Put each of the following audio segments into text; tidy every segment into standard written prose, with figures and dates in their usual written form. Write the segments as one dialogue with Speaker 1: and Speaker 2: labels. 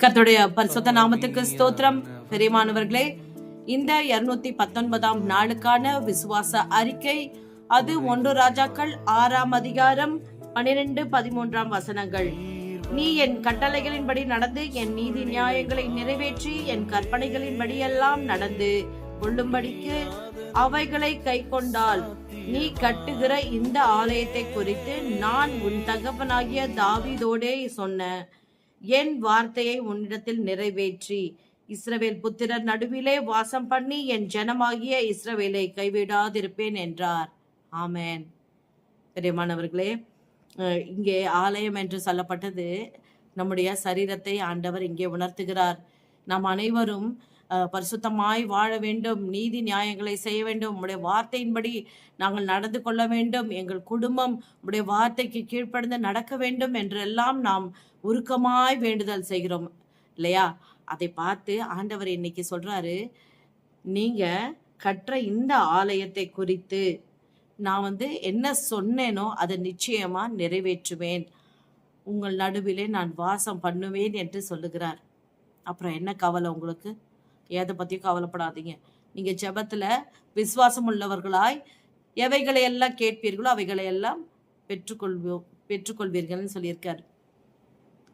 Speaker 1: கர்த்தருடைய பரிசுத்த நாமத்துக்கு ஸ்தோத்திரம். பெரியமானவர்களே, இந்த 219ஆம் நாளுக்கான விசுவாச அறிக்கை, அது 1 ராஜாக்கள் 6ஆம் அதிகாரம் 12-13 வசனங்கள். நீ என் கட்டளைகளின்படி நடந்து என் நீதி நியாயங்களை நிறைவேற்றி என் கற்பனைகளின்படி எல்லாம் நடந்து கொள்ளும்படிக்கு அவைகளை கை கொண்டால் நீ கட்டுகிற இந்த ஆலயத்தை குறித்து நான் உன் தகப்பனாகிய தாவீதோடே சொன்ன என் வார்த்தையை உன்னிடத்தில் நிறைவேற்றி இஸ்ரவேல் புத்திரர் நடுவிலே வாசம் பண்ணி என் ஜனமாகிய இஸ்ரவேலை கைவிடாதிருப்பேன் என்றார். ஆமேன். பிரியமானவர்களே, இங்கே ஆலயம் என்று சொல்லப்பட்டது நம்முடைய சரீரத்தை ஆண்டவர் இங்கே உணர்த்துகிறார். நாம் அனைவரும் பரிசுத்தமாய் வாழ வேண்டும், நீதி நியாயங்களை செய்ய வேண்டும், உம்முடைய வார்த்தையின்படி நாங்கள் நடந்து கொள்ள வேண்டும், எங்கள் குடும்பம் உம்முடைய வார்த்தைக்கு கீழ்ப்படிந்து நடக்க வேண்டும் என்றெல்லாம் நாம் உருக்கமாய் வேண்டுதல் செய்கிறோம் இல்லையா? அதை பார்த்து ஆண்டவர் இன்னைக்கு சொல்றாரு, நீங்க கற்ற இந்த ஆலயத்தை குறித்து நான் என்ன சொன்னேனோ அதை நிச்சயமா நிறைவேற்றுவேன், உங்கள் நடுவிலே நான் வாசம் பண்ணுவேன் என்று சொல்லுகிறார். அப்புறம் என்ன கவலை உங்களுக்கு? எதை பற்றியும் கவலைப்படாதீங்க. நீங்கள் ஜெபத்தில் விசுவாசம் உள்ளவர்களாய் எவைகளை எல்லாம் கேட்பீர்களோ அவைகளை எல்லாம் பெற்றுக்கொள்வீர்கள்னு சொல்லியிருக்காரு.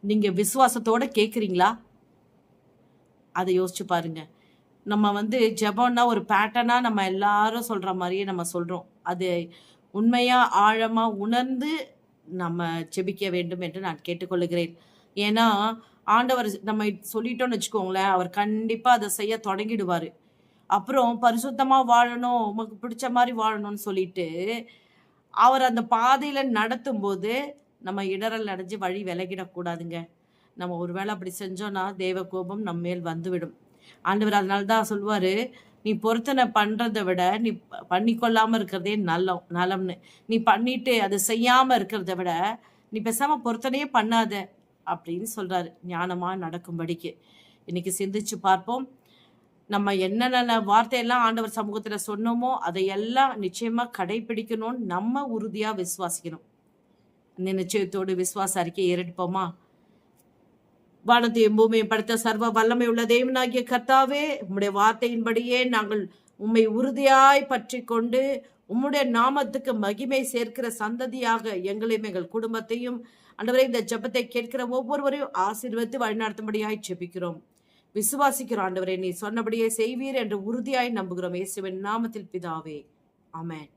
Speaker 1: நீங்கள் விசுவாசத்தோடு கேட்குறீங்களா? அதை யோசிச்சு பாருங்க. நம்ம ஜெபம்னா ஒரு பேட்டர்னாக நம்ம எல்லாரும் சொல்கிற மாதிரியே நம்ம சொல்கிறோம். அது உண்மையாக ஆழமாக உணர்ந்து நம்ம ஜெபிக்க வேண்டும் என்று நான் கேட்டுக்கொள்கிறேன். ஏன்னா ஆண்டவர் நம்ம சொல்லிட்டோன்னு வச்சுக்கோங்களேன், அவர் கண்டிப்பாக அதை செய்ய தொடங்கிடுவார். அப்புறம் பரிசுத்தமாக வாழணும், உமக்கு பிடிச்ச மாதிரி வாழணும்னு சொல்லிட்டு அவர் அந்த பாதையில் நடத்தும் போது நம்ம இடரல் அடைஞ்சு வழி விலகிடக்கூடாதுங்க. நம்ம ஒரு வேளை அப்படி செஞ்சோன்னா தேவ கோபம் நம்ம மேல் வந்துவிடும். ஆண்டவர் அதனால தான் சொல்லுவார், நீ பொருத்தனை பண்ணுறதை விட நீ பண்ணிக்கொள்ளாமல் இருக்கிறதே நலம்னு. நீ பண்ணிட்டு அது செய்யாமல் இருக்கிறத விட நீ பேசாமல் பொருத்தனையே பண்ணாத அப்படின்னு சொல்கிறாரு, ஞானமாக நடக்கும்படிக்கு. இன்னைக்கு சிந்திச்சு பார்ப்போம். நம்ம என்னென்ன வார்த்தையெல்லாம் ஆண்டவர் சமூகத்தில் சொன்னோமோ அதையெல்லாம் நிச்சயமாக கடைபிடிக்கணும்னு நம்ம உறுதியாக விசுவாசிக்கணும். இந்த நிச்சயத்தோடு விசுவாச அறிக்கையை ஏறெடுப்போமா? வானத்தையும் பூமியை படைத்த சர்வ வல்லமை உள்ள தேவனாகிய கர்த்தாவே, உம்முடைய வார்த்தையின்படியே நாங்கள் உம்மை உறுதியாய் பற்றி கொண்டு உம்முடைய நாமத்துக்கு மகிமை சேர்க்கிற சந்ததியாக எங்களையும் எங்கள் குடும்பத்தையும் ஆண்டவரே இந்த ஜெபத்தை கேட்கிற ஒவ்வொருவரையும் ஆசீர்வதித்து வழிநடத்தும்படியாய் ஜெபிக்கிறோம், விசுவாசிக்கிறோம். ஆண்டவரே, நீ சொன்னபடியே செய்வீர் என்று உறுதியாய் நம்புகிறோம். இயேசுவின் நாமத்தில் பிதாவே, ஆமென்.